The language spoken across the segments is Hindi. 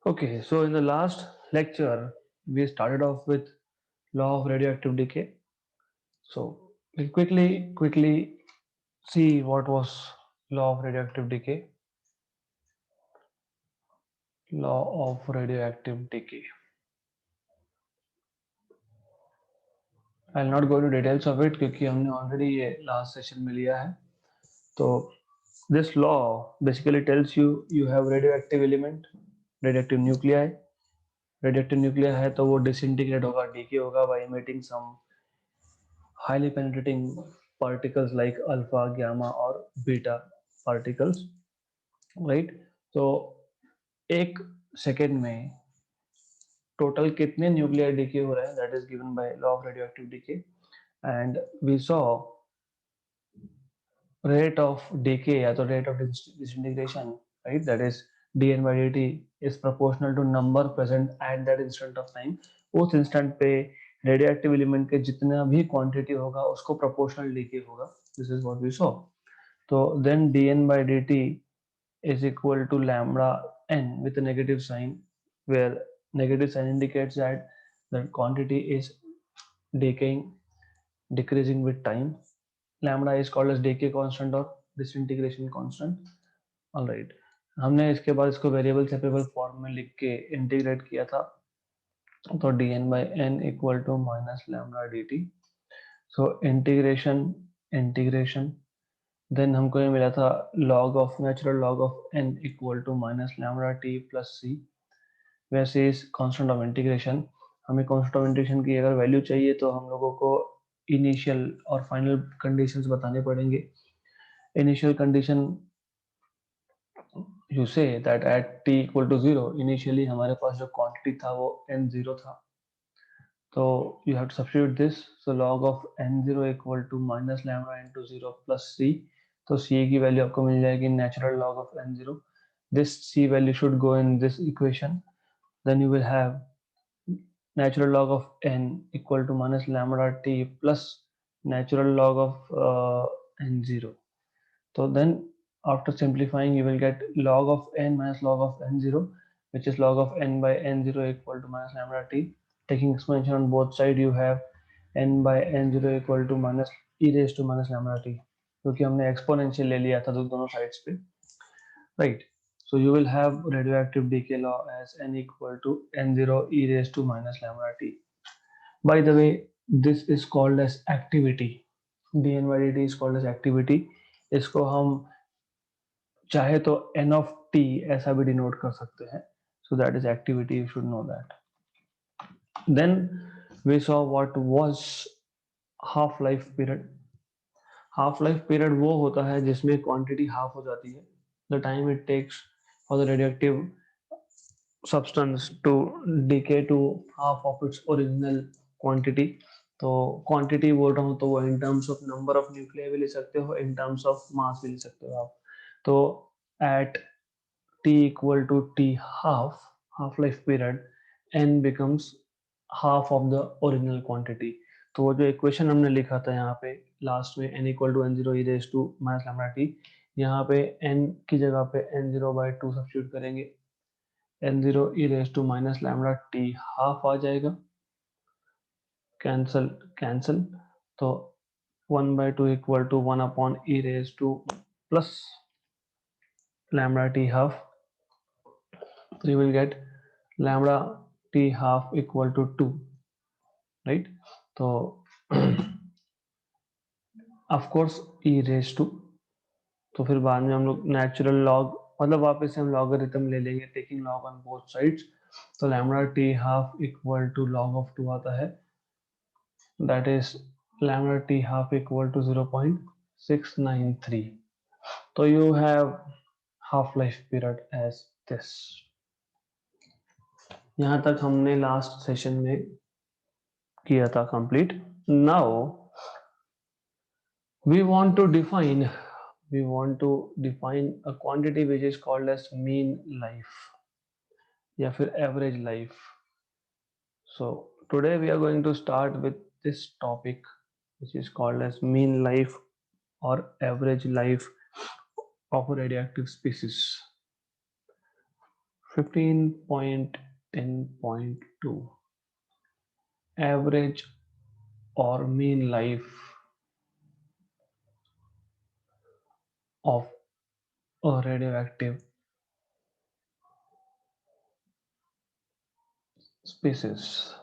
Okay, so in the last lecture, we started off with law of radioactive decay. So we'll quickly see what was law of radioactive decay. Law of radioactive decay. I'll not go into details of it क्योंकि हमने already ये last session में लिया है. तो this law basically tells you have radioactive element, radioactive nuclei. Radioactive nuclei है तो वो disintegrate होगा, decay होगा by emitting some highly penetrating particles like alpha, gamma or beta particles, right? तो एक सेकेंड में टोटल कितने न्यूक्लियर डीके हो रहे हैं that is given by law of radioactive decay and we saw rate of decay या तो rate of disintegration, right? That is dn by dt is proportional to number present at that instant of time. उस इंस्टेंट पे रेडियोएक्टिव एलिमेंट के जितना भी क्वांटिटी होगा उसको प्रोपोर्शनल डीके होगा. This is what we saw. तो then dn by dt is equal to lambda n with a negative sign, where negative sign indicates that the quantity is decaying, decreasing with time. Lambda is called as decay constant or disintegration constant. All right, हमने इसके बाद इसको वेरिएबल सेपरेबल फॉर्म में लिख के इंटीग्रेट किया था. तो dn by n equal to minus lambda dt. So integration then हमको ये मिला था log of natural log of n equal to minus lambda t plus c. वैसे इस कांस्टेंट ऑफ इंटीग्रेशन, हमें कांस्टेंट ऑफ इंटीग्रेशन की अगर वैल्यू चाहिए तो हम लोगों को इनिशियल और फाइनल कंडीशंस बताने पड़ेंगे. Initial condition, you say that at t equal to zero initially हमारे पास जो क्वांटिटी था वो n0 था. तो you have to substitute this. So log of n0 equal to minus lambda into zero plus c. तो c की वैल्यू आपको मिल जाएगी natural log of n0. This c value should go in this equation. Then you will have natural log of n equal to minus lambda t plus natural log of n0. So then after simplifying you will get log of n minus log of n0, which is log of n by n0 equal to minus lambda t. Taking exponential on both sides you have n by n0 equal to minus e raised to minus lambda t, क्योंकि हमने एक्सपोनेंशियल ले लिया था दोनों साइड्स पे, right? So you will have radioactive decay law as n equal to n0 e raised to minus lambda t. By the way, this is called as activity. dn by dt is called as activity. इसको हम चाहे तो n of t ऐसा भी डिनोट कर सकते हैं. So that is activity, you should know that. Then we saw what was half life period. Half life period वो होता है जिसमें क्वांटिटी हाफ हो जाती है. The time it takes for the radioactive substance to decay to half of its original quantity. तो क्वांटिटी बोल रहा हूँ तो वो in terms of number of nuclei भी ले सकते हो, इन टर्म्स ऑफ मास भी ले सकते हो आप. तो eight t equal to t half life period n becomes half of the original quantity. तो वो जो इक्वेशन हमने लिखा था यहाँ पे लास्ट में n equal to n0 e raised to minus lambda t, यहाँ पे n की जगह पे n0 by 2 सब्स्टिट्यूट करेंगे. n0 e raised to minus lambda t half आ जाएगा. Cancel cancel. तो 1 by 2 equal to 1 upon e raised to plus lambda t half. So you will get lambda t half equal to 2, right? तो of course e raised to, तो फिर बाद में हम लोग नेचुरल लॉग मतलब वापस से हम लॉगरिथम ले लेंगे taking log on both sides. तो lambda T half equal to log of 2 आता है. That is lambda t half equal to 0.693. तो you have half life period as this. यहाँ तक हमने लास्ट सेशन में किया था complete. Now we want to define a quantity which is called as mean life या फिर average life. So today we are going to start with this topic which is called as mean life or average life of a radioactive species. 15.10.2 average or mean life of a radioactive species.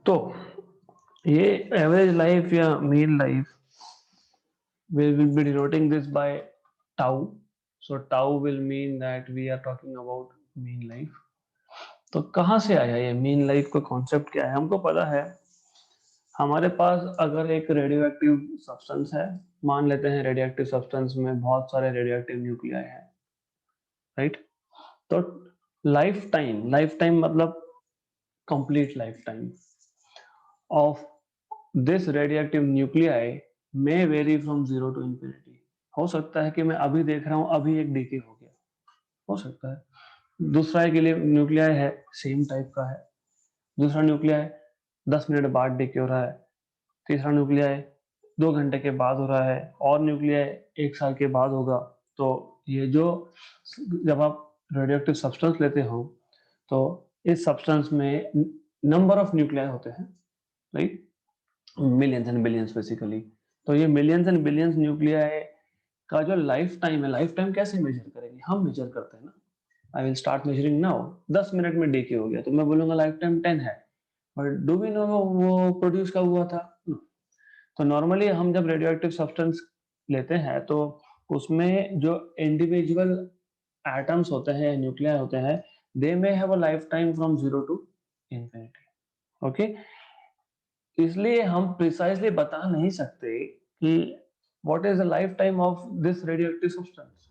तो ये एवरेज लाइफ या mean life we will be denoting this by tau. So tau will mean that we are talking about mean life. तो कहाँ से आया ये मीन लाइफ का कॉन्सेप्ट? क्या है हमको पता है, हमारे पास अगर एक रेडियो एक्टिव सब्सटेंस है, मान लेते हैं रेडियो एक्टिव सब्सटेंस में बहुत सारे रेडियो एक्टिव न्यूक्लियाई हैं, राइट? तो लाइफ टाइम मतलब complete life time of this radioactive nuclei may vary from 0 to infinity. हो सकता है कि मैं अभी देख रहा हूं, अभी एक डीके हो गया, हो सकता है। दूसरा के लिए न्यूक्लियाई है, सेम टाइप का है, दूसरा न्यूक्लियाई 10 मिनट बाद डीके हो रहा है, तीसरा न्यूक्लियाई 2 घंटे के बाद हो रहा है, और न्यूक्लियाई 1 साल के बाद होगा। तो ये जो, जब आप रेडियोएक्टिव सब्सटेंस लेते हो तो इस सब्सटेंस में नंबर ऑफ न्यूक्लियाई होते हैं, right? Millions and billions basically. तो ये मिलियंस एंड बिलियंस न्यूक्लियाई का जो लाइफ टाइम है, लाइफ टाइम कैसे मेजर करेंगे? हम मेजर करते हैं ना, I will start measuring now. 10 minute में डीके हो गया तो मैं बोलूंगा लाइफ टाइम 10 है, बट डू वी नो वो प्रोड्यूस कब हुआ था? No. तो नॉर्मली हम जब रेडियो एक्टिव सब्सटेंस लेते हैं तो उसमें जो इंडिविजुअल एटम्स होते हैं, न्यूक्लियाई होते हैं, they may have a life time from 0 to infinity. Okay, इसलिए हम प्रिसाइजली बता नहीं सकते कि what is the life time of this radioactive substance.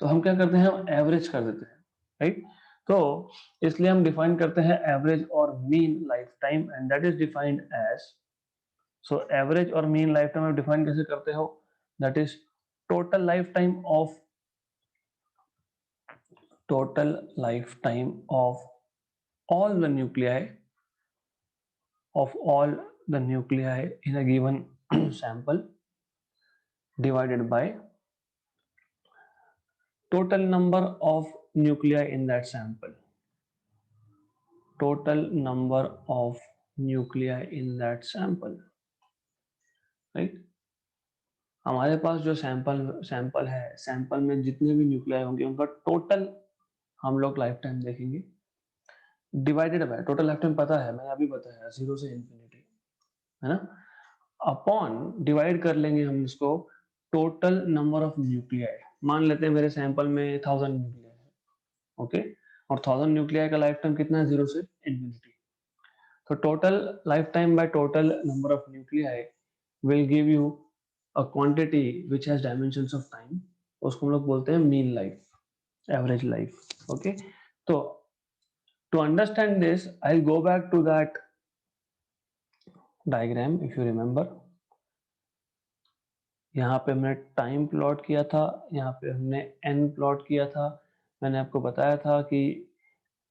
तो हम क्या करते हैं, हम एवरेज कर देते हैं, राइट? तो इसलिए हम डिफाइन करते हैं एवरेज और mean life time, and that is defined as, so average और मीन लाइफ टाइम आप डिफाइन कैसे करते हो? That is total life time of, total life time of all the nuclei of all the nuclei in a given sample divided by total number of nuclei in that sample, total number of nuclei in that sample, right? हमारे पास जो सैंपल है, सैंपल में जितने भी न्यूक्लियाई होंगे उनका टोटल हम लोग लाइफ टाइम देखेंगे, divided by, total life time पता है, मैंने अभी बताया 0 से इंफिनिटी, है ना? अपॉन डिवाइड कर लेंगे हम इसको टोटल नंबर ऑफ न्यूक्लियाई। मान लेते हैं मेरे सैंपल में 1000 न्यूक्लियाई है, ओके, और 1000 न्यूक्लियाई का लाइफ टाइम कितना है? 0 से इंफिनिटी। तो total life time by total number of nuclei will give you a quantity which has dimensions of time, उसको हम लोग बोलते हैं mean life, average life, okay? तो to understand this I will go back to that diagram, if you remember. यहाँ पे हमने टाइम प्लॉट किया था, यहाँ पे हमने एन प्लॉट किया था। मैंने आपको बताया था कि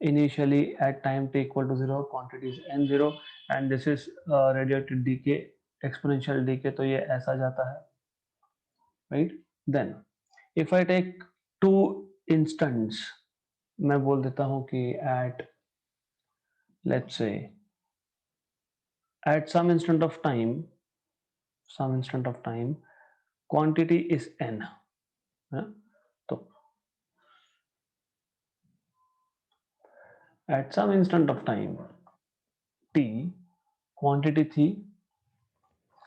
initially at time t equal to 0 quantity is n0 and this is radioactive decay, exponential decay, तो ये ऐसा जाता है, right? Then if I take two instants, मैं बोल देता हूँ कि at, let's say at some instant of time quantity is n, है? तो at some instant of time t quantity थी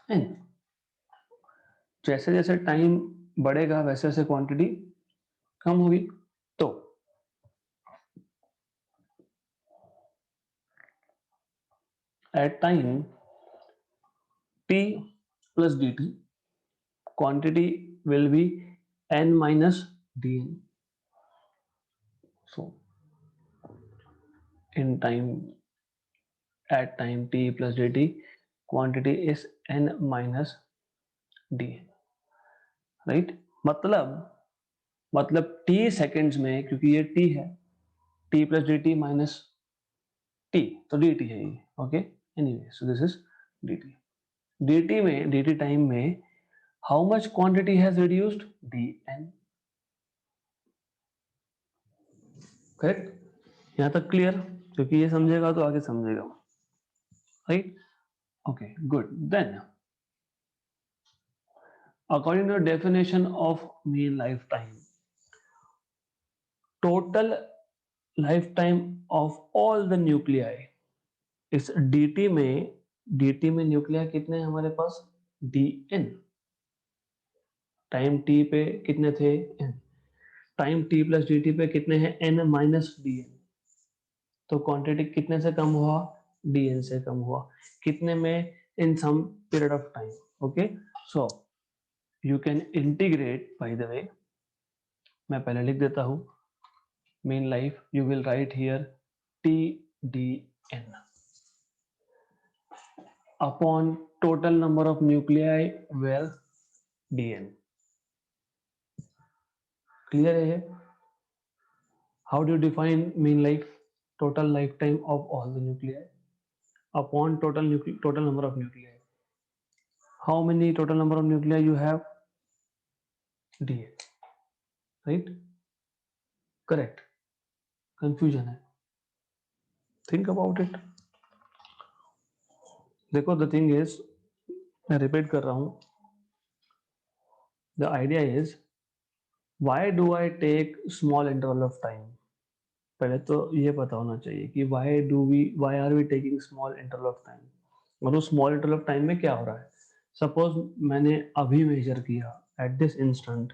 n, जैसे जैसे टाइम बढ़ेगा वैसे वैसे क्वांटिटी कम होगी। तो at time t plus dt quantity will be n minus dn, so in time at time t plus dt quantity is n minus dn, right? मतलब t सेकेंड्स में, क्योंकि ये t है, t plus dt minus t, तो dt है ये, okay? Anyway, so this is dt। dt time में how much quantity has reduced? dn। Correct? यहाँ तक क्लियर? क्योंकि ये समझेगा तो आगे समझेगा, right? Okay, good. Then according to the definition of mean lifetime, total lifetime of all the nuclei, इस dt में न्यूक्लिया कितने हैं हमारे पास? dn. टाइम t पे कितने थे? n. Time t plus dt पे कितने हैं? n minus dn. तो क्वांटिटी कितने से कम हुआ? dn से कम हुआ. कितने में? In some period of time. Okay, so you can integrate. By the way मैं पहले लिख देता हूं. mean life, you will write here TDN upon total number of nuclei where DN. Clear है? How do you define mean life? Total lifetime of all the nuclei upon total number of nuclei. How many total number of nuclei you have? DN, right? Correct. Confusion है? Think about it. देखो, the thing is, मैं रिपीट कर रहा हूं. The idea is, why do I take small interval of time? पहले तो ये पता होना चाहिए कि why are we taking small interval of time? मतलब small interval of time में क्या हो रहा है? Suppose मैंने अभी मेजर किया, at this instant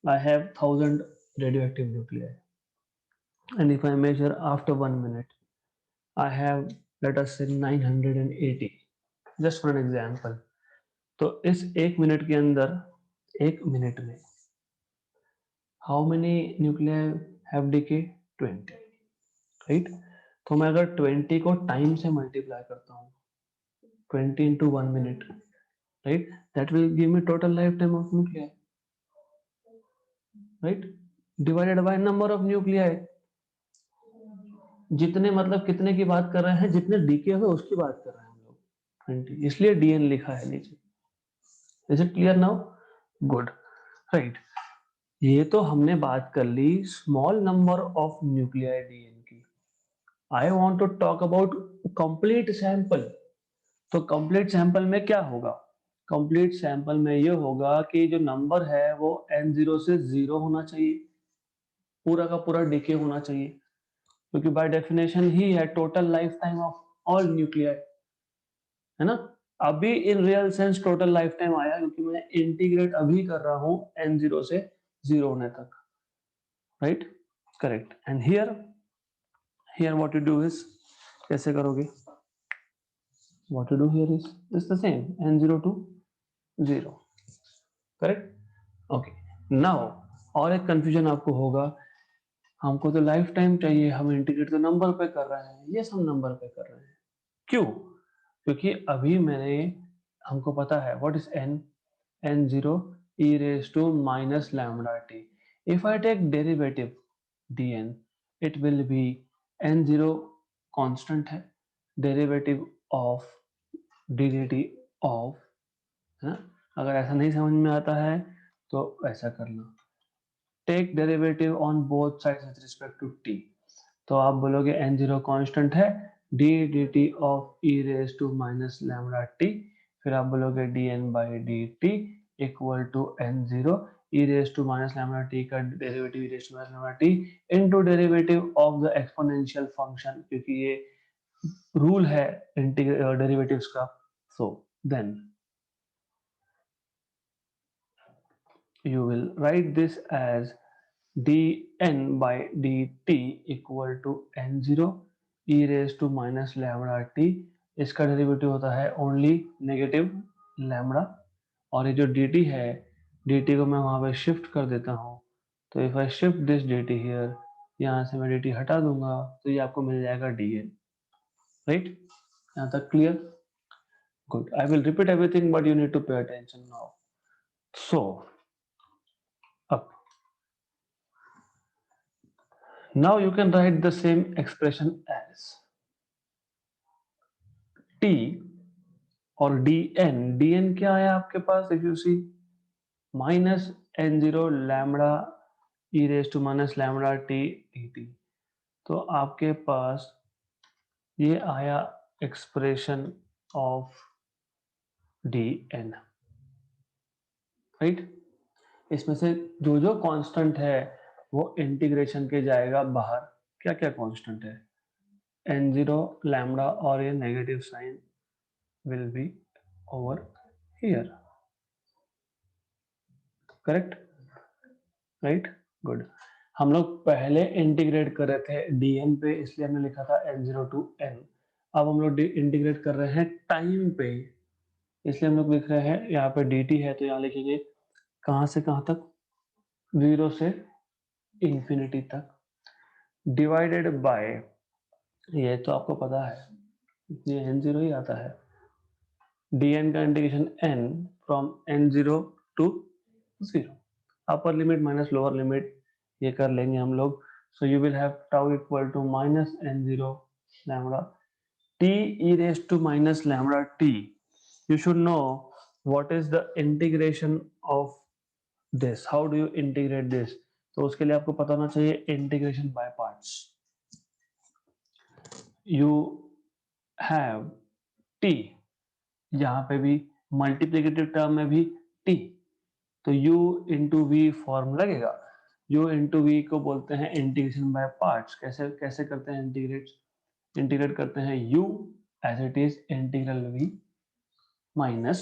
I have 1000 radioactive nuclei, and if I measure after 1 minute I have, let us say, 980, just for an example. तो इस 1 मिनट के अंदर, 1 मिनट में how many nuclei have decayed? 20, right? तो मैं अगर 20 को टाइम से मल्टीप्लाई करता हूँ, 20 into 1 minute, right? That will give me total lifetime of nuclei, right? Divided by number of nuclei. जितने, मतलब कितने की बात कर रहे हैं? जितने डीके हुए उसकी बात कर रहे हैं हम लोग, 20. इसलिए डीएन लिखा है नीचे. Is it clear now? Good, right. ये तो हमने बात कर ली small number of nuclei DN की. I want to talk about complete sample. तो कंप्लीट सैंपल में क्या होगा? कंप्लीट सैंपल में ये होगा कि जो नंबर है वो n0 से 0 होना चाहिए, पूरा का पूरा डीके होना चाहिए, क्योंकि बाय डेफिनेशन ही है total life time of all nuclei, है ना? अभी in real sense total life time आया क्योंकि मैं इंटीग्रेट अभी कर रहा हूं n0 से 0 होने तक, right? Correct. And here what you do is, कैसे करोगे? What you do here is the same, n0 to 0, correct? Okay. Now और एक कंफ्यूजन आपको होगा, हमको तो लाइफ टाइम चाहिए, हम इंटीग्रेट तो नंबर पे कर रहे हैं. ये सब नंबर पे कर रहे हैं, क्यों? क्योंकि अभी हमको पता है what is n0 e raised to minus lambda t. If I take derivative dn, it will be n0 constant है, derivative of ddt of, है ना? अगर ऐसा नहीं समझ में आता है तो ऐसा करना, take derivative on both sides with respect to t. तो आप बोलोगे n0 कांस्टेंट है, d dt of e raise to minus lambda t, फिर आप बोलोगे dn by dt equal to n0 e raise to minus lambda t का derivative e raise to minus lambda t into derivative of the exponential function, क्योंकि ये रूल है डेरिवेटिव्स का. So then you will write this as dn by dt equal to n0 e raised to minus lambda t. इसका डेरिवेटिव होता है ओनली नेगेटिव लैम्डा, और ये जो dt है, dt को मैं वहां पे शिफ्ट कर देता हूँ. तो if I shift this dt here, यहाँ से मैं dt हटा दूंगा तो ये आपको मिल जाएगा dn, राइट? यहाँ तक clear? Good. I will repeat everything but you need to pay attention now. सो अब now you can write the same expression as t और dn क्या है आपके पास? if you see minus n0 lambda e raised to minus lambda t dt. तो आपके पास ये आया एक्सप्रेशन ऑफ dn, राइट। इसमें से जो जो कांस्टेंट है वो इंटीग्रेशन के जाएगा बाहर। क्या क्या कांस्टेंट है? n0, लैम्डा और ये negative sign will be over here, correct, right, good. हम लोग पहले इंटीग्रेट कर रहे थे dn पे, इसलिए हमने लिखा था n0 to n। अब हम लोग इंटीग्रेट कर रहे हैं टाइम पे, इसलिए हम लोग लिख रहे हैं यहाँ पे dt है तो यहाँ लिखेंगे कहाँ से कहाँ तक, 0 से इंफिनिटी तक, डिवाइडेड बाय, ये तो आपको पता है ये n0 ही आता है, dn का integration n from n0 to 0, upper limit minus lower limit ये कर लेंगे हम लोग। So you will have tau equal to minus n0 lambda t e raised to minus lambda t। You should know what is the integration of this, how do you integrate this। तो उसके लिए आपको पता होना चाहिए integration by parts. You have t, यहाँ पे भी मल्टीप्लिकेटिव टर्म में भी t, तो u इंटू वी फॉर्म लगेगा। u इंटू वी को बोलते हैं इंटीग्रेशन बाय पार्ट्स। कैसे कैसे करते हैं इंटीग्रेट करते हैं u as it is integral v minus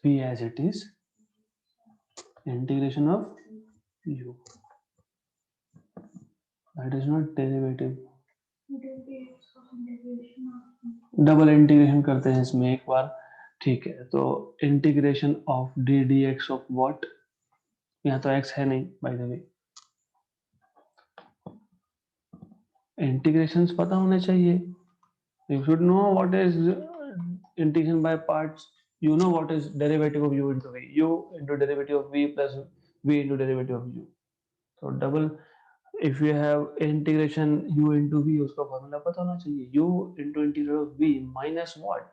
v as it is integration of u, that is not derivative, double integration करते हैं इसमें एक बार, ठीक है। तो integration of D D x of what, यहाँ तो x है नहीं बाय द वे, इंटीग्रेशंस पता होने चाहिए। You should know what is integration by parts, you know what is derivative of u into v, u into derivative of v plus v into derivative of u। तो double, if you have integration u into v, उसका फॉर्मूला पता होना चाहिए, u into integral of v minus what,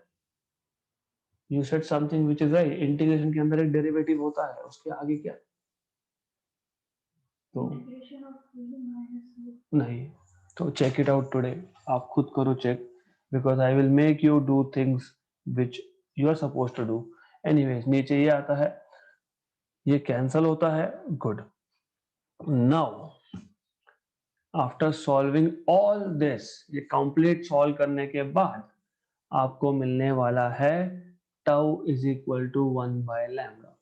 you said something which is right, integration के अंदर एक डेरिवेटिव होता है, उसके आगे क्या, तो नहीं, तो चेक इट आउट टुडे, आप खुद करो check, because I will make you do things which you are suppose to do. Anyways नीचे ये आता है, ये कैंसल होता है, good. Now after solving all this, ये कंप्लीट सॉल्व करने के बाद आपको मिलने वाला है tau is equal to 1 by lambda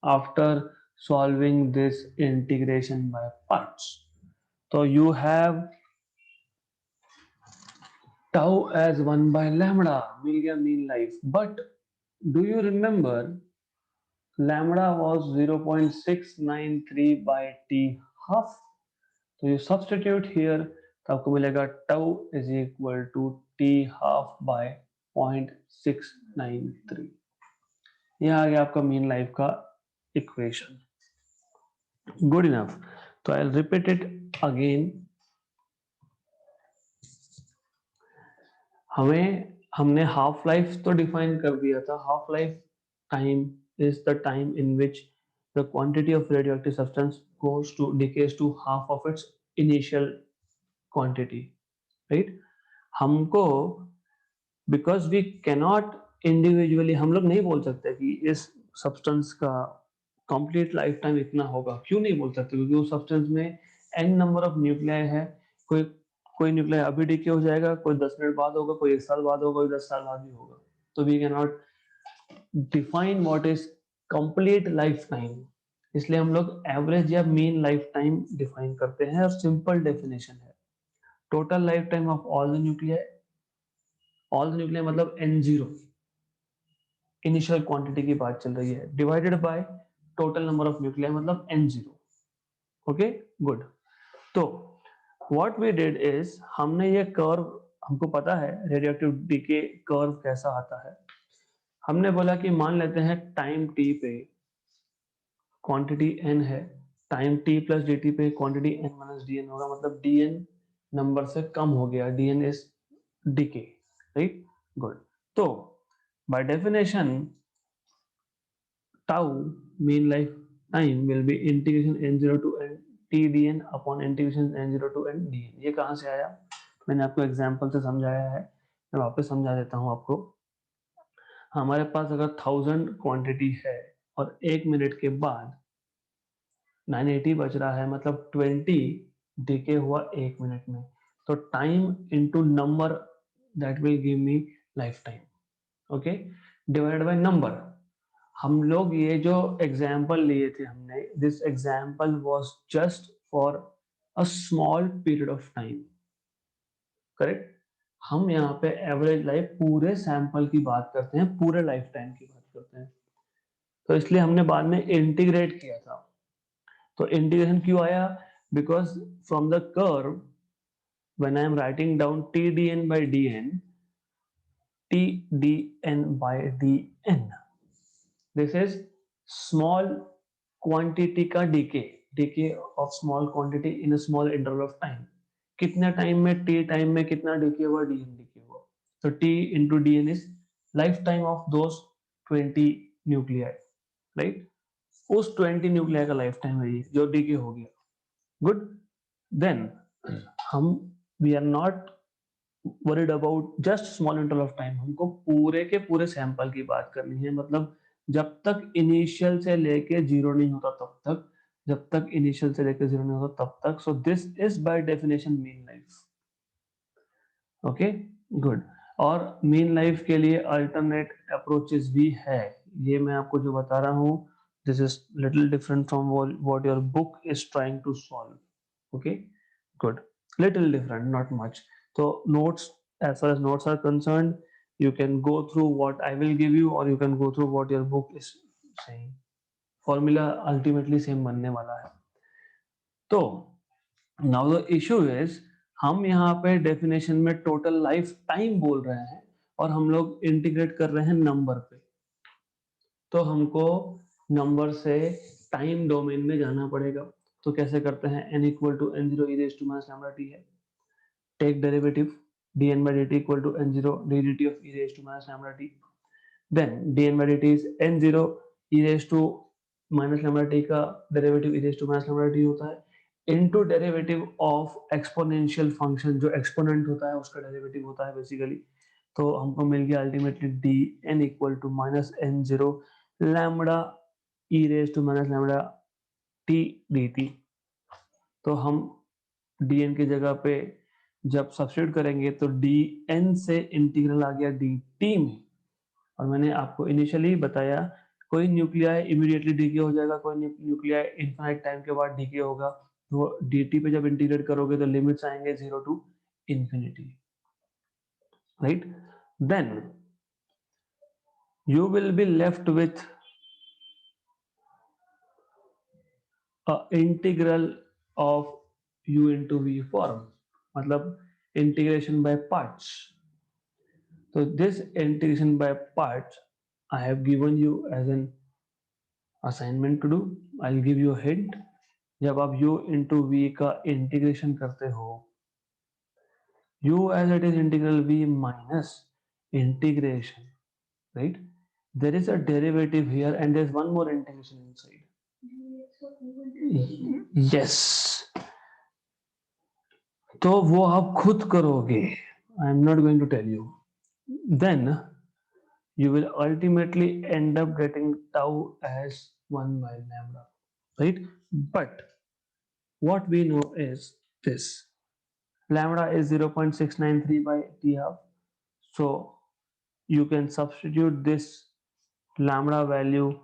after solving this integration by parts. तो you have tau as 1 by lambda, मिल गया mean life. But do you remember lambda was 0.693 by t half, तो you substitute here, तो आपको मिलेगा tau is equal to t half by 0.693, यह आ गया आपका मीन लाइफ का इक्वेशन। गुड इनफ, तो आई रिपीट इट अगेन। हमने हाफ लाइफ तो डिफाइन कर दिया था, half life time is the time in which the quantity of radioactive substance goes to decays to half of its initial quantity, right. हमको बिकॉज वी कैनॉट इंडिविजुअली, हम लोग नहीं बोल सकते कि इस सब्सटेंस का कंप्लीट लाइफ टाइम इतना होगा। क्यों नहीं बोल सकते? क्योंकि उस सब्सटेंस में एन नंबर ऑफ न्यूक्लियाई है, कोई कोई न्यूक्लियाई अभी डीके हो जाएगा, कोई 10 मिनट बाद होगा, कोई 1 साल बाद होगा, कोई 10 साल बाद भी होगा। तो we can not define what is complete life time, इसलिए हम लोग एवरेज या मीन लाइफ टाइम डिफाइन करते हैं। और सिंपल डेफिनेशन है total life time of all the nuclei, all the nuclei मतलब n0 इनिशियल क्वांटिटी की बात चल रही है, divided by total number of nuclei मतलब n0। Okay good. तो व्हाट वी डिड इज, हमने ये कर्व, हमको पता है रेडियोएक्टिव डीके कर्व कैसा आता है। हमने बोला कि मान लेते हैं टाइम t पे क्वांटिटी n है, टाइम t प्लस dt पे क्वांटिटी n माइनस dn होगा, मतलब dn नंबर से कम हो गया, dn is decay, right, good. तो by definition tau mean life time will be integration n0 to n t dn upon integration n0 to n dn। ये कहाँ से आया? मैंने आपको एग्जांपल से समझाया है, मैं वापस समझा देता हूँ आपको। हमारे पास अगर 1000 क्वांटिटी है और 1 मिनट के बाद 980 बच रहा है, मतलब 20 डिके हुआ 1 मिनट में, तो time into number that will give me life time, okay, divided by number. हम लोग ये जो एग्जाम्पल लिए थे हमने, this example was just for a small period of time, correct. हम यहाँ पे एवरेज लाइफ पूरे सैंपल की बात करते हैं, पूरे लाइफ टाइम की बात करते हैं, तो इसलिए हमने बाद में इंटीग्रेट किया था। तो इंटीग्रेशन क्यों आया? Because from the curve when I am writing down T D N by D N, T D N by D N, this is small quantity का decay of small quantity in a small interval of time. कितने टाइम में, टी टाइम में कितना डीके हुआ, डीएन डीके हुआ, तो T into DN is life time of those 20 nuclei, right. उस 20 न्यूक्लियाई का लाइफ टाइम है ये जो डीके हो गया। गुड, देन हम we are not worried about just small interval of time, हमको पूरे के पूरे सैंपल की बात करनी है, मतलब जब तक इनिशियल से लेके जीरो नहीं होता तब तक, जब तक इनिशियल से लेके जीरो नहीं होता तब तक। सो this is by definition mean life, okay, good. और मीन लाइफ के लिए अल्टरनेट अप्रोचेस भी है, ये मैं आपको जो बता रहा हूँ, this is little different from what your book is trying to solve, okay, good, little different, not much. So notes, as far as notes are concerned, you can go through what I will give you, or you can go through what your book is saying, formula ultimately same बनने वाला है। तो now the issue is, हम यहाँ पे डेफिनेशन में टोटल लाइफ टाइम बोल रहे हैं और हम लोग इंटीग्रेट कर रहे हैं नंबर पे, तो हमको नंबर से टाइम डोमेन में जाना पड़ेगा। तो कैसे करते हैं? n equal to n zero E raise to minus lambda t है, take derivative dn by dt equal to n0 ddt of e raised to minus lambda t, then dn by dt is n0 e raised to minus lambda t का derivative e raised to minus lambda t होता है into derivative of exponential function, जो exponent होता है उसका derivative होता है बेसिकली। तो हमको मिल गया ultimately dn equal to minus n0 lambda e raised to minus lambda t dt। तो हम dn की जगह पे जब सब्स्टिट्यूट करेंगे तो dn से इंटीग्रल आ गया dt में, और मैंने आपको इनिशियली बताया कोई न्यूक्लियाई इमीडिएटली डीके हो जाएगा, कोई न्यूक्लियाई इनफाइनाइट टाइम के बाद डीके होगा। तो dt पे जब इंटीग्रेट करोगे तो लिमिट्स आएंगे 0 to infinity, right. Then you will be left with a integral of u into v form, मतलब integration by parts. So this integration by parts I have given you as an assignment to do. I'll give you a hint. जब आप u into v का इंटीग्रेशन करते हो, u as it is integral v minus integration, right? There is a derivative here and there's one more integration inside. Yes. तो वो आप खुद करोगे. I am not going to tell you. Then you will ultimately end up getting tau as 1 by lambda, right? But what we know is this: lambda is 0.693 by t half. So you can substitute this lambda value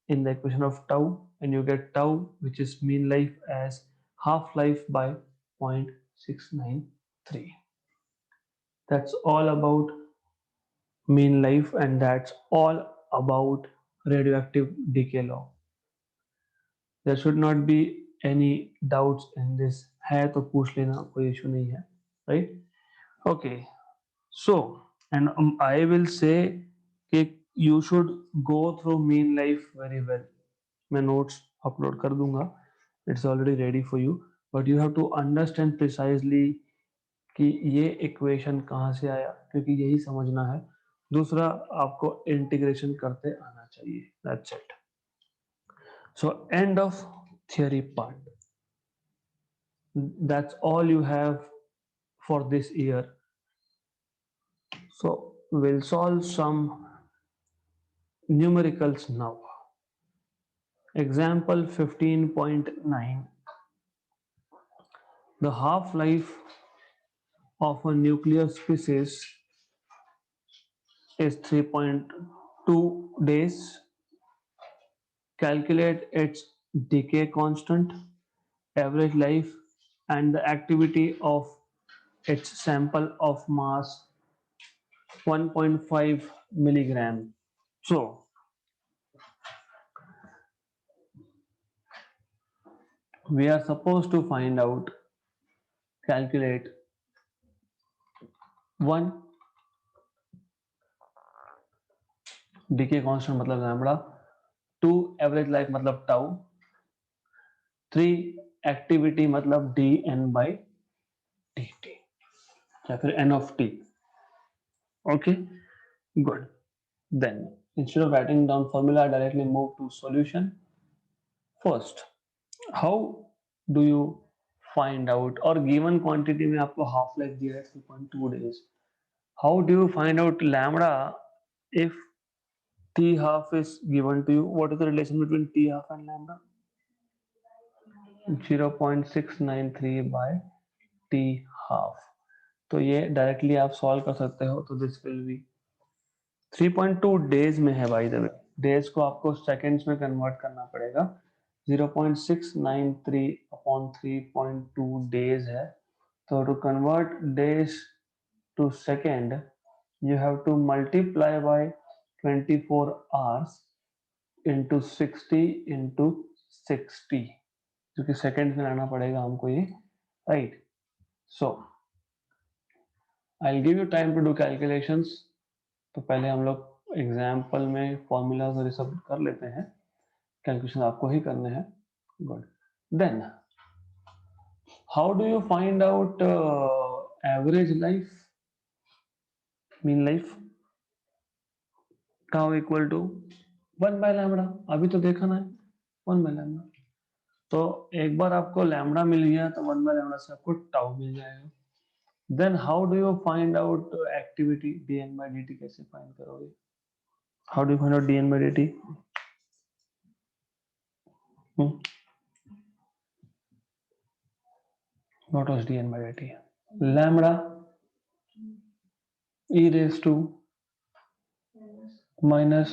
in the equation of tau and you get tau, which is mean life, as half life by 0.693. That's all about mean life and that's all about radioactive decay law. There should not be any doubts in this, है तो पूछ लेना, कोई issue नहीं है, right? Okay, so and I will say कि you should go through mean life very well. मैं notes upload कर दूंगा, it's already ready for you, but you have to understand precisely कि ये इक्वेशन कहाँ से आया, क्योंकि यही समझना है। दूसरा, आपको इंटीग्रेशन करते आना चाहिए, that's it. So end of theory part. That's all you have for this year. So we'll solve some numericals now. Example 15.9. The half-life of a nuclear species is 3.2 days. Calculate its decay constant, average life, and the activity of its sample of mass 1.5 milligram. So we are supposed to find out, calculate one decay constant मतलब लैम्बडा, टू एवरेज लाइफ मतलब टाउ, थ्री एक्टिविटी मतलब d N by D t या फिर n of t. Okay, good. Then instead of writing down formula, directly move to solution. First, how do you find out, or given quantity में आपको half life दिया है 3.2 days, how do you find out lambda if t half is given to you? What is the relation between t half and lambda? 0.693 by t half. तो ये डायरेक्टली आप सॉल्व कर सकते हो. तो दिस विल बी 3.2 डेज में है. बाय द वे, डेज को आपको सेकेंड्स में कन्वर्ट करना पड़ेगा. 0.693 अपॉन 3.2 डेज है. तो to convert days to second you have to multiply by 24 hours into 60 into 60, जो कि सेकेंड में लाना पड़ेगा हमको ये, right. So I give you time to do calculations. तो पहले हम लोग एग्जाम्पल में फॉर्मूलाज और ये सब कर लेते हैं. कैलकुलेशन आपको ही करने हैं. Good. Then how do you find out average life, mean life? Tau equal to 1 by lambda. अभी तो देखा ना है, 1 बाय लैम्बडा. तो एक बार आपको लैम्बडा मिल गया तो 1 बाय लैम्बडा से आपको टाउ मिल जाएगा. Then how do you find out activity, D N by D t कैसे फाइंड करोगे? How do you find out d N by D t? What was dn by dt? Lambda e raised to minus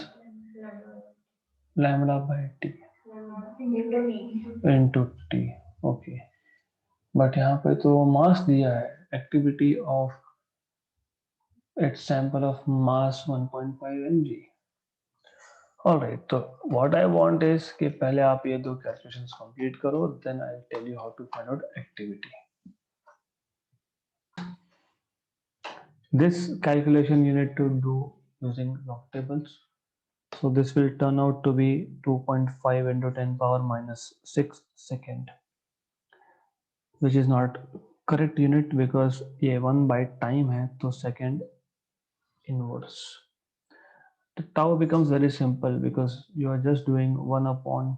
lambda by t into t. Okay, but यहाँ पे तो मास दिया है, activity of its sample of mass 1.5 mg. Alright, तो व्हाट आई वांट इज कि पहले आप ये दो कैलकुलेशंस कंप्लीट करो, then I will tell you how to find out activity. This calculation you need to do using log tables. So this will turn out to be 2.5 into 10 power minus 6 second, which is not correct unit because ये 1 by time है, तो second inverse. The tau becomes very simple because you are just doing 1 upon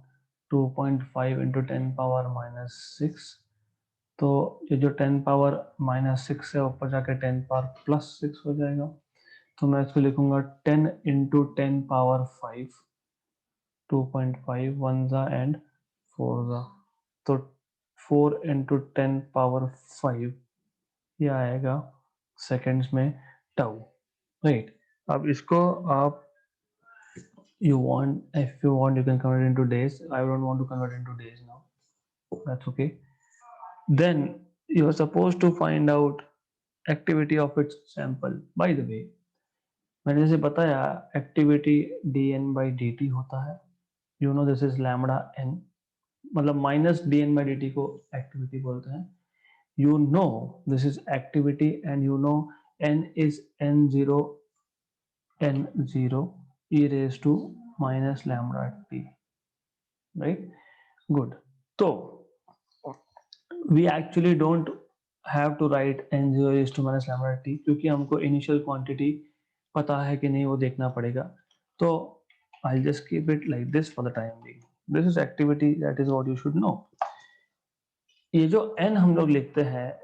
2.5 into 10 power minus 6. तो ये जो 10 पावर माइनस 6 से ऊपर जाके 10 पावर प्लस 6 हो जाएगा. तो मैं इसको लिखूंगा 10 इंटू 10 पावर 5, 2.5 वन ज़ा एंड 4 ज़ा, तो 4 इंटू 10 पावर 5 ये आएगा सेकेंड्स में टाउ, राइट. अब इसको आप you want, if you want you can convert it into days. I don't want to convert it into days now, that's okay. Then you are supposed to find out activity of its sample. By the way, मैंने जैसे बताया activity D N by D T होता है. You know this is lambda N, मतलब minus D N by D T को एक्टिविटी बोलते हैं. You know this is activity and you know N is N zero E raise to minus lambda T, right. Good. तो we actually don't have to write N zero raise to minus lambda T, क्योंकि हमको इनिशियल क्वांटिटी पता है कि नहीं वो देखना पड़ेगा. तो I'll just keep it like this for the time being. This is activity, that is what you should know. ये जो n हम लोग लिखते हैं,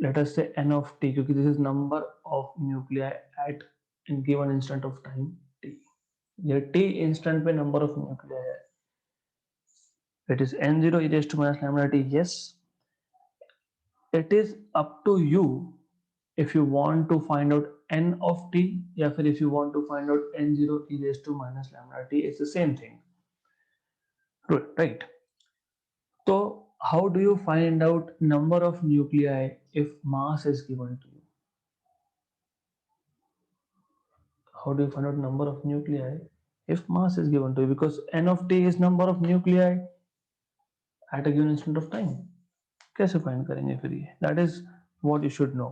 लेट अस से n of t, क्योंकि this is number of nuclei at in given instant of time t। ये t इंस्टेंट पे नंबर ऑफ न्यूक्लियाई है। It is n0 e raised to minus lambda t। yes, it is up to you if you want to find out n of t, या फिर if you want to find out n0 e raised to minus lambda t, it's the same thing, right? So how do you find out number of nuclei if mass is given to you? How do you find out number of nuclei if mass is given to you? Because n of t is number of nuclei at a given instant of time. कैसे find करेंगे फिर ये? That is what you should know.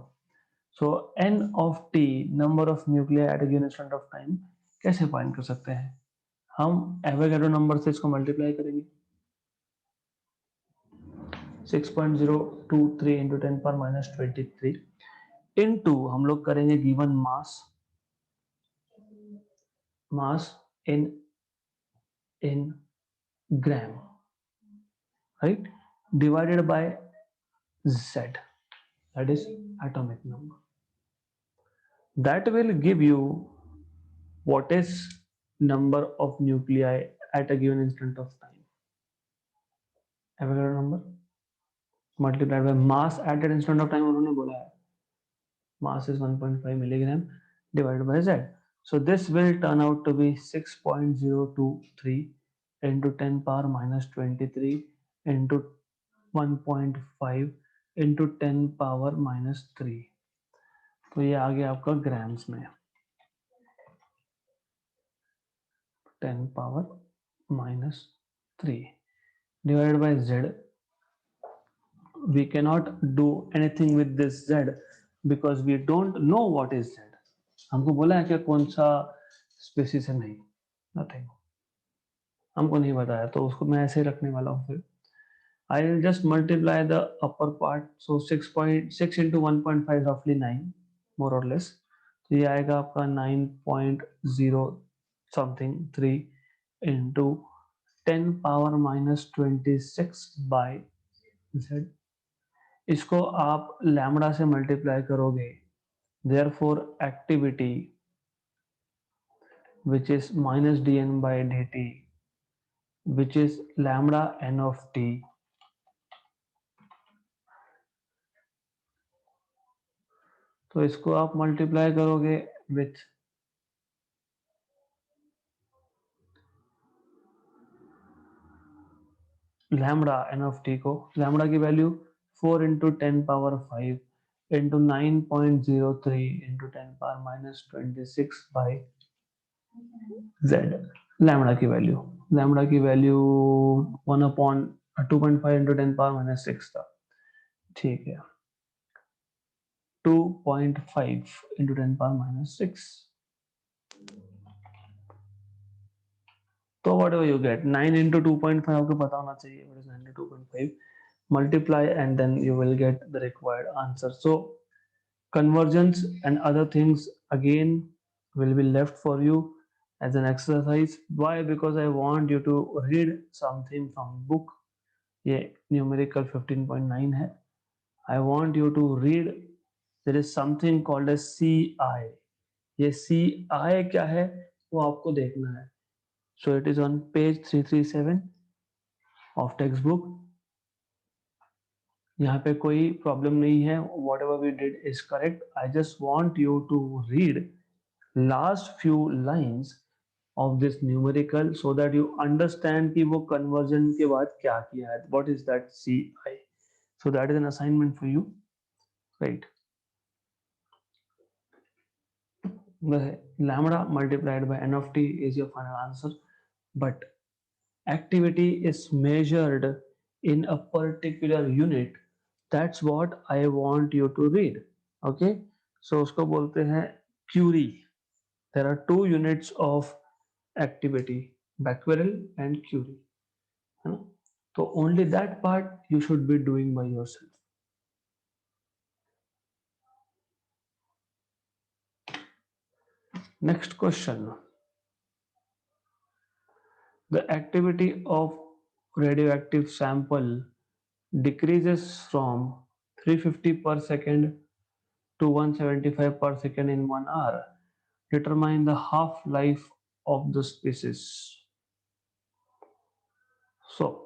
So n of t number of nuclei at a given instant of time कैसे find कर सकते हैं? हम एवोगैड्रो नंबर से इसको मल्टीप्लाई करेंगे। 6.023 इंटू 10 पावर माइनस 23 इनटू हम लोग करेंगे given mass in gram, right, divided by z, that is atomic number. That will give you what is number of nuclei at a given instant of time. Avogadro number multiplied by mass at an instant of time, उन्होंने बोला है mass is 1.5 milligram divided by z. So this will turn out to be 6.023 into 10 power minus 23 into 1.5 into 10 power minus 3। तो ये आ गया आपका ग्राम्स में 10 power minus 3 divided by z। We cannot do anything with this z because we don't know what is z। हमको बोला है कि कौन सा स्पेसिस है, नहीं, नथिंग, हमको नहीं बताया, तो उसको मैं ऐसे ही रखने वाला हूँ। फिर I will just multiply the upper part, so 6.6 into 1.5 roughly 9 more or less, तो ये आएगा आपका 9.0 something 3 into 10 power minus 26 by z। इसको आप लैम्बडा से मल्टीप्लाई करोगे, therefore activity which is minus dn by dt which is lambda n of t, तो इसको आप मल्टीप्लाई करोगे with lambda N of T को, लैम्बडा की value 4 into 10 power 5 into 9.03 into 10 power minus 26 by Z. Lambda की value 1 upon 2.5 into 10 power minus 6 था, ठीक है, 2.5 इंटू 10 पावर माइनस 6। तो what ever you get 9 into 2.5 आपको पता होना चाहिए, 9 into 2.5 multiply and then you will get the required answer. So conversions and other things again will be left for you as an exercise. Why? Because I want you to read something from book. ये numerical 15.9 है। I want you to read, there is something called as CI। ये CI क्या है वो आपको देखना है। So it is on page 337 of textbook। यहाँ पे कोई प्रॉब्लम नहीं है, whatever we did is correct. I just want you to read last few lines of this numerical so that you understand कि वो कन्वर्जन के बाद क्या किया है, what is that C I. So that is an assignment for you, right. Lambda multiplied by n of t is your final answer, but activity is measured in a particular unit, that's what I want you to read, okay। So उसको बोलते हैं Curie. there are two units of activity, becquerel and curie, है ना, तो only that part you should be doing by yourself। next question, The activity of radioactive sample decreases from 350 per second to 175 per second in 1 hour. Determine the half-life of the species. So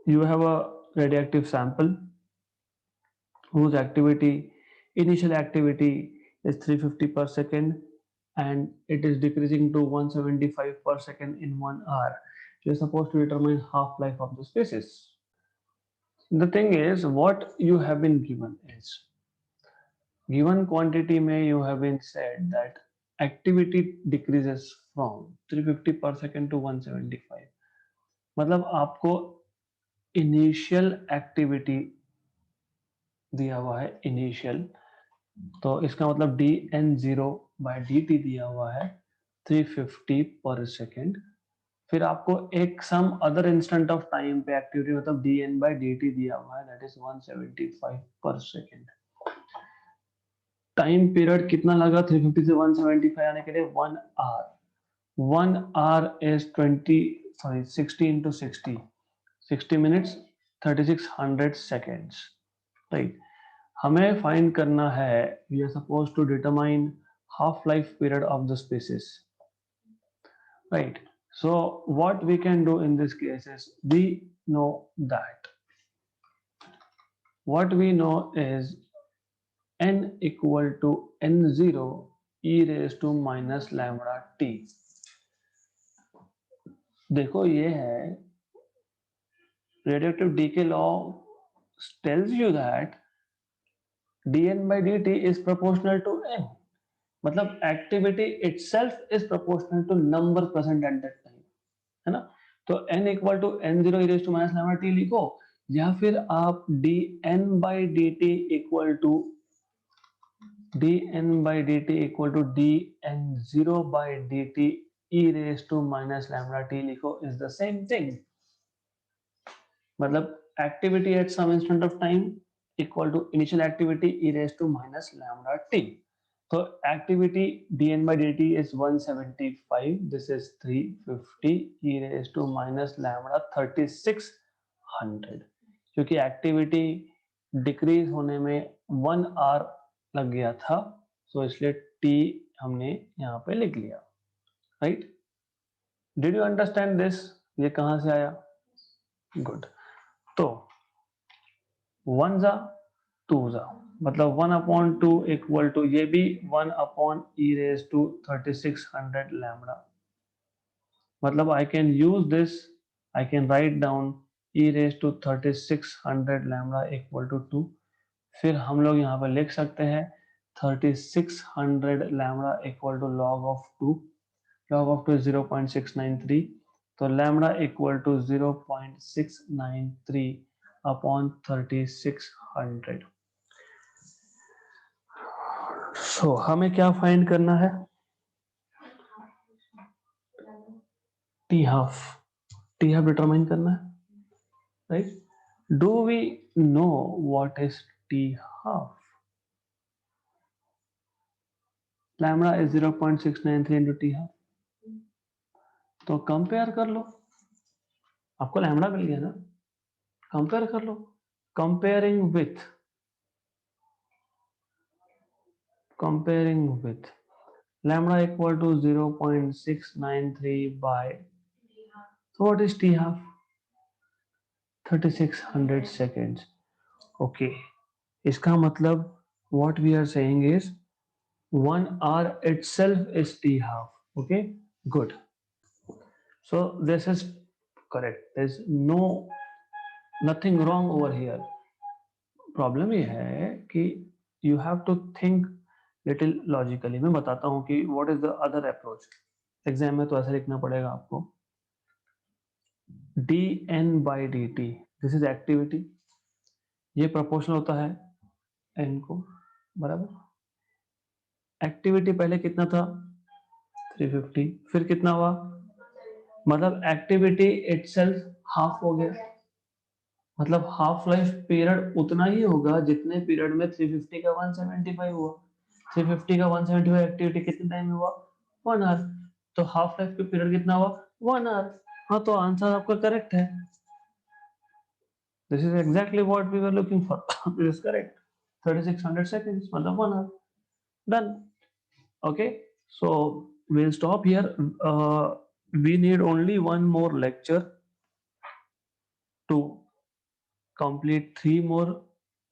you have a radioactive sample whose initial activity is 350 per second, and it is decreasing to 175 per second in 1 hour. You're supposed to determine half-life of the species. The thing is, what you have been given is, given quantity में you have been said that activity decreases from 350 per second to 175. मतलब आपको इनिशियल एक्टिविटी दिया हुआ है इनिशियल, तो इसका मतलब dn0 बाय dt दिया हुआ है 350 पर सेकेंड। फिर आपको एक some other instant of time पे एक्टिविटी मतलब dn बाय dt दिया हुआ है, दैट इज 175 पर सेकेंड। टाइम पीरियड कितना लगा 350 से 175 आने के लिए? 1 hour. 1 hour is 60 into 60 minutes 3600 seconds, राइट। हमें फाइंड करना है, we are suppose to determine half life period of the species, right. So what we can do in this case is, we know that what we know is n equal to n0 e raised to minus lambda t। देखो ये है radioactive decay law tells you that dn by dt is proportional to n, मतलब activity itself is proportional to number present at that time, है ना। तो n equal to n0 e to minus lambda t लिखो, या फिर आप dn by dt equal to dn0 by dt e raised to minus lambda t लिखो, is the same thing। मतलब activity at some instant of time equal to initial activity e raised to minus lambda t। तो activity dn by dt is 175, this is 350 e raised to minus lambda 3600, क्योंकि activity डिक्रीज होने में 1 आवर लग गया था, सो इसलिए t हमने यहाँ पे लिख लिया, right. Did you understand this? ये कहाँ से आया? गुड। तो 1 जा 2 जा, मतलब 1/2 इक्वल टू, ये भी 1/e raised to 3600 लैम्डा, मतलब I can use this, I can write down e raised to 3600 lambda equal to 2। फिर हम लोग यहाँ पर लिख सकते हैं 3600 lambda equal to log of 2, log of 2 is 0.693, तो lambda equal to 0.693 upon 3600। So हमें क्या फाइंड करना है? टी हाफ डिटरमाइन करना है, right. Do we know what is T half? Lambda is 0.693 into T half, तो कंपेयर कर लो, आपको लैम्डा मिल गया ना, कंपेयर कर लो। Comparing with lambda equal to 0.693 by, so what is t half? 3600 seconds, okay। इसका मतलब what we are saying is 1 hour itself is t half, okay, good। So this is correct, there's nothing wrong over here। Problem ये है कि you have to think little logically। मैं बताता हूँ कि what is the other approach। Exam में तो ऐसा लिखना पड़ेगा आपको, dn by dt, this is activity, ये प्रोपोर्शनल होता है n को, बराबर। एक्टिविटी पहले कितना था? 350, फिर कितना हुआ? मतलब एक्टिविटी इटसेल्फ हाफ हो गया, मतलब हाफ लाइफ पीरियड उतना ही होगा जितने पीरियड में 350 का 175 हुआ। 350 का 175 एक्टिविटी कितने टाइम में हुआ? 1 आवर, तो हाफ लाइफ का पीरियड कितना हुआ? 1 आवर। हाँ, तो आंसर आपका करेक्ट है. This is exactly what we were looking for. It is correct. 3600 seconds, मतलब 1 hour. Done. Okay. So we'll stop here. We need only one more lecture to complete 3 more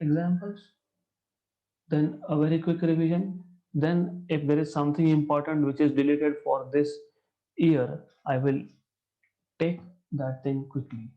examples. Then a very quick revision. Then if there is something important which is deleted for this year, I will take that thing quickly.